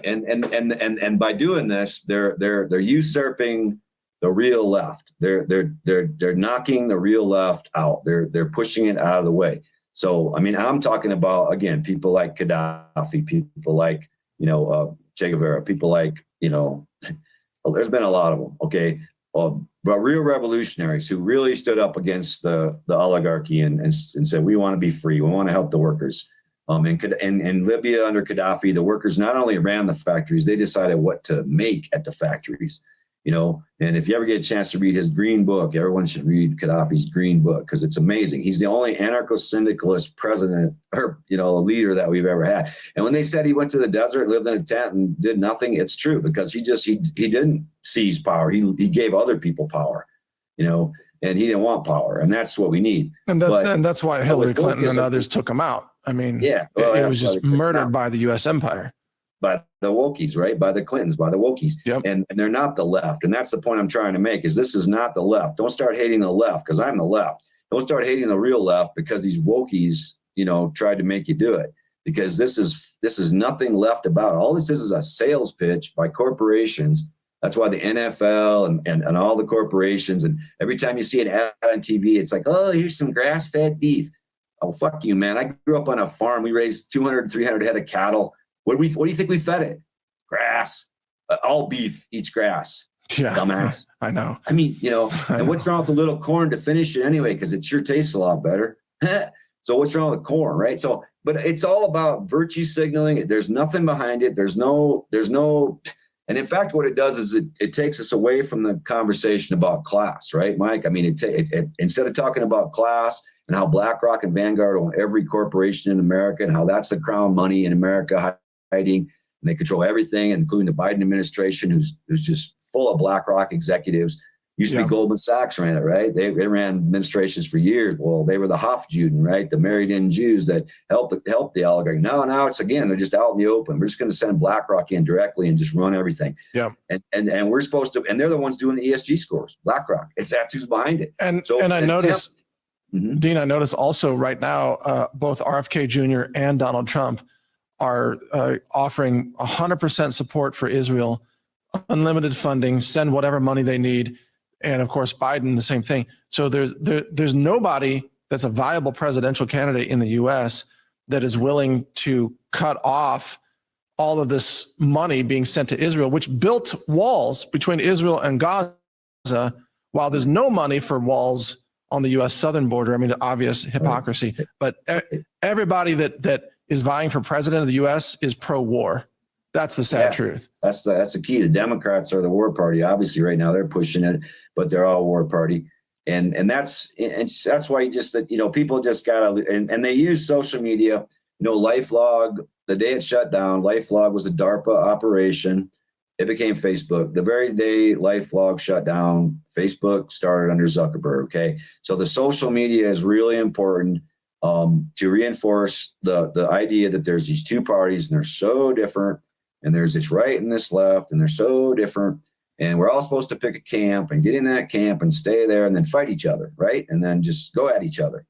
And by doing this, they're usurping the real left. They're knocking the real left out. They're pushing it out of the way. So, I mean, I'm talking about, again, people like Gaddafi, people like, Che Guevara, people like, there's been a lot of them. Okay. But real revolutionaries who really stood up against the oligarchy and said, we want to be free. We want to help the workers. In Libya under Gaddafi, the workers not only ran the factories, they decided what to make at the factories. And if you ever get a chance to read his green book, everyone should read Gaddafi's green book, because it's amazing. He's the only anarcho-syndicalist president or, leader that we've ever had. And when they said he went to the desert, lived in a tent and did nothing, it's true, because he didn't seize power. He gave other people power, and he didn't want power. And that's what we need. And that's why Hillary Clinton and others took him out. I mean, it was just murdered by the U.S. empire. By the wokies, right? By the Clintons, by the wokies. Yep. And they're not the left. And that's the point I'm trying to make, is this is not the left. Don't start hating the left, because I'm the left. Don't start hating the real left because these wokies, tried to make you do it. Because this is nothing left about it. All this is a sales pitch by corporations. That's why the NFL and all the corporations, and every time you see an ad on TV, it's like, oh, here's some grass-fed beef. Oh, fuck you, man. I grew up on a farm. We raised 200, 300 head of cattle. What do you think we fed it? Grass. All beef eats grass. Yeah, dumbass. I know. I mean, and what's wrong with a little corn to finish it anyway? Because it sure tastes a lot better. So what's wrong with corn, right? So, but it's all about virtue signaling. There's nothing behind it. There's no, and in fact, what it does is it takes us away from the conversation about class, right, Mike? I mean, it instead of talking about class and how BlackRock and Vanguard own every corporation in America and how that's the crown money in America hiding, and they control everything, including the Biden administration, who's just full of BlackRock executives. Used to be Goldman Sachs ran it, right? They ran administrations for years. Well, they were the Hofjuden, right? The married-in Jews that helped the oligarchy. Now it's again, they're just out in the open. We're just going to send BlackRock in directly and just run everything. Yeah. And we're supposed to, and they're the ones doing the ESG scores. BlackRock. That's who's behind it. And I noticed, Dean, I notice also right now, both RFK Jr. and Donald Trump are offering 100% support for Israel, unlimited funding, send whatever money they need. And of course, Biden, the same thing. So there's nobody that's a viable presidential candidate in the US that is willing to cut off all of this money being sent to Israel, which built walls between Israel and Gaza, while there's no money for walls on the US southern border. I mean, the obvious hypocrisy, but everybody that is vying for president of the US is pro-war. That's the sad truth. That's the key. The Democrats are the war party. Obviously, right now they're pushing it, but they're all war party, and that's why people just gotta and they use social media. LifeLog, the day it shut down, LifeLog was a DARPA operation. it became Facebook. The very day LifeLog shut down, Facebook started under Zuckerberg. Okay, so the social media is really important to reinforce the idea that there's these two parties and they're so different, and there's this right and this left, and they're so different, and we're all supposed to pick a camp and get in that camp and stay there and then fight each other, right? And then just go at each other.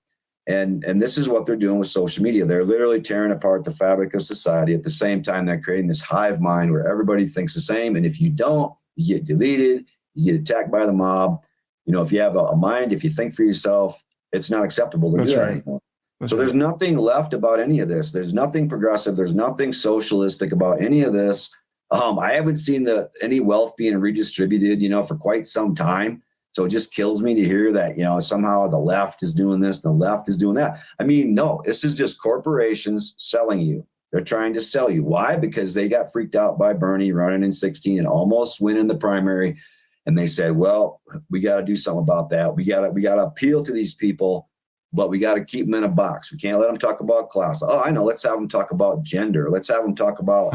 And this is what they're doing with social media. They're literally tearing apart the fabric of society. At the same time, they're creating this hive mind where everybody thinks the same. And if you don't, you get deleted, you get attacked by the mob. You know, if you have a mind, if you think for yourself, it's not acceptable to do that anymore. So there's nothing left about any of this. There's nothing progressive. There's nothing socialistic about any of this. I haven't seen any wealth being redistributed, you know, for quite some time. So it just kills me to hear that, you know, somehow the left is doing this, the left is doing that. I mean, no, this is just corporations selling you. They're trying to sell you. Why? Because they got freaked out by Bernie running in 2016 and almost winning the primary. And they said, well, we got to do something about that. We got to appeal to these people, but we got to keep them in a box. We can't let them talk about class. Oh, I know. Let's have them talk about gender. Let's have them talk about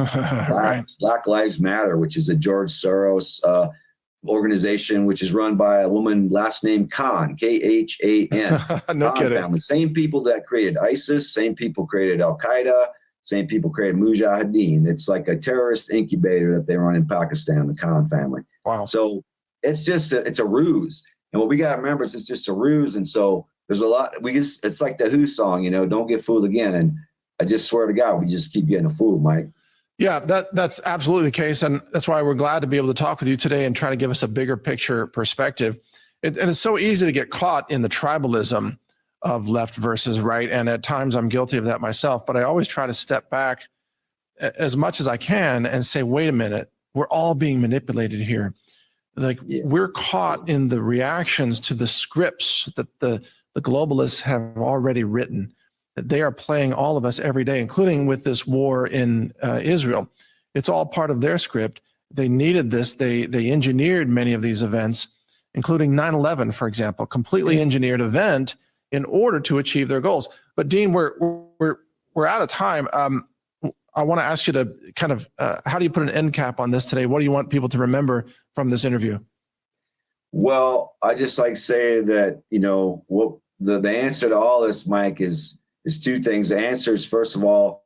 Black Lives Matter, which is a George Soros organization, which is run by a woman last name Khan, Khan. No Khan kidding. family. Same people that created ISIS, same people created Al Qaeda, same people created Mujahideen. It's like a terrorist incubator that they run in Pakistan, the Khan family. Wow. So it's a ruse. And what we got to remember is it's just a ruse. And so there's a lot, it's like the Who song, you know, don't get fooled again. And I just swear to God, we just keep getting fooled, Mike. Yeah, that's absolutely the case. And that's why we're glad to be able to talk with you today and try to give us a bigger picture perspective. And it's so easy to get caught in the tribalism of left versus right. And at times I'm guilty of that myself, but I always try to step back as much as I can and say, wait a minute, we're all being manipulated here. Like we're caught in the reactions to the scripts that the globalists have already written. They are playing all of us every day, including with this war in Israel. It's all part of their script. They needed this. They engineered many of these events, including 9/11, for example, completely engineered event in order to achieve their goals. But Dean, we're out of time. I want to ask you to kind of, how do you put an end cap on this today? What do you want people to remember from this interview? Well, I just like say that, you know, what the answer to all this, Mike, is two things. The answer is, first of all,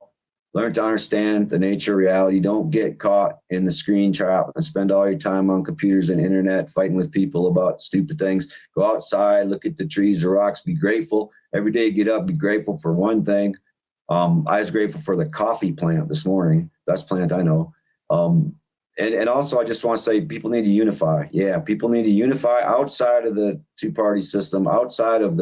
learn to understand the nature of reality. Don't get caught in the screen trap and spend all your time on computers and internet fighting with people about stupid things. Go outside, look at the trees, the rocks, be grateful. Every day, get up, be grateful for one thing. I was grateful for the coffee plant this morning, best plant I know. And also, I just want to say people need to unify. Yeah, people need to unify outside of the two-party system, outside of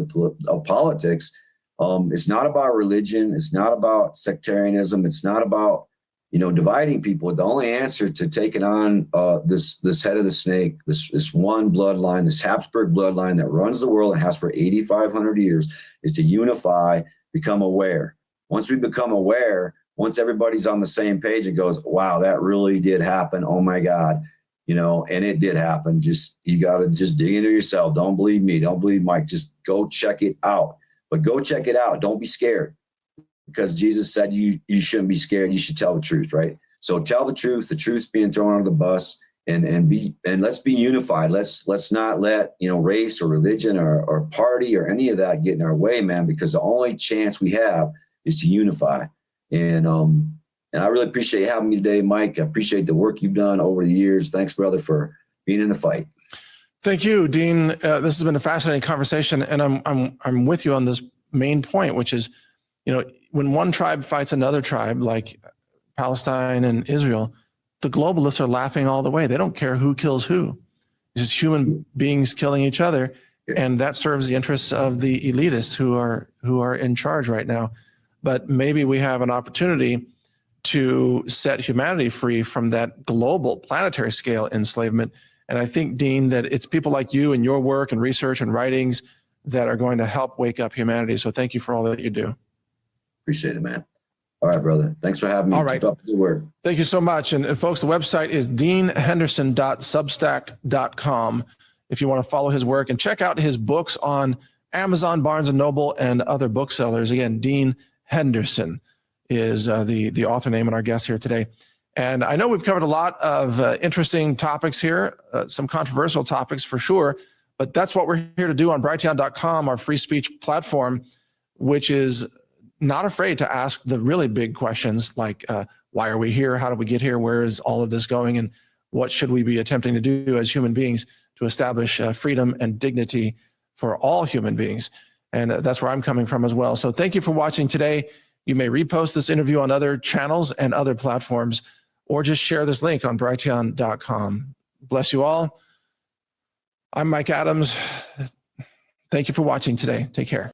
politics. It's not about religion. It's not about sectarianism. It's not about, you know, dividing people. The only answer to taking on this head of the snake, this one bloodline, this Habsburg bloodline that runs the world and has for 8,500 years, is to unify, become aware. Once we become aware, once everybody's on the same page and goes, wow, that really did happen. Oh my God, you know, and it did happen. You got to just dig into yourself. Don't believe me. Don't believe Mike. Just go check it out. But go check it out. Don't be scared, because Jesus said you shouldn't be scared. You should tell the truth, right? So tell the truth. The truth's being thrown under the bus, and let's be unified. Let's not let, you know, race or religion or party or any of that get in our way, man, because the only chance we have is to unify. And I really appreciate you having me today, Mike. I appreciate the work you've done over the years. Thanks, brother, for being in the fight. Thank you, Dean. This has been a fascinating conversation, and I'm with you on this main point, which is, you know, when one tribe fights another tribe, like Palestine and Israel, the globalists are laughing all the way. They don't care who kills who. It's just human beings killing each other, and that serves the interests of the elitists who are in charge right now. But maybe we have an opportunity to set humanity free from that global planetary scale enslavement. And I think, Dean, that it's people like you and your work and research and writings that are going to help wake up humanity. So thank you for all that you do. Appreciate it, man. All right, brother. Thanks for having me. All right. Keep up the good work. Thank you so much. And folks, the website is deanhenderson.substack.com if you want to follow his work and check out his books on Amazon, Barnes & Noble, and other booksellers. Again, Dean Henderson is the author name and our guest here today. And I know we've covered a lot of interesting topics here, some controversial topics for sure, but that's what we're here to do on Brighteon.com, our free speech platform, which is not afraid to ask the really big questions like, why are we here? How did we get here? Where is all of this going? And what should we be attempting to do as human beings to establish freedom and dignity for all human beings? And that's where I'm coming from as well. So thank you for watching today. You may repost this interview on other channels and other platforms, or just share this link on Brighteon.com. Bless you all. I'm Mike Adams. Thank you for watching today. Take care.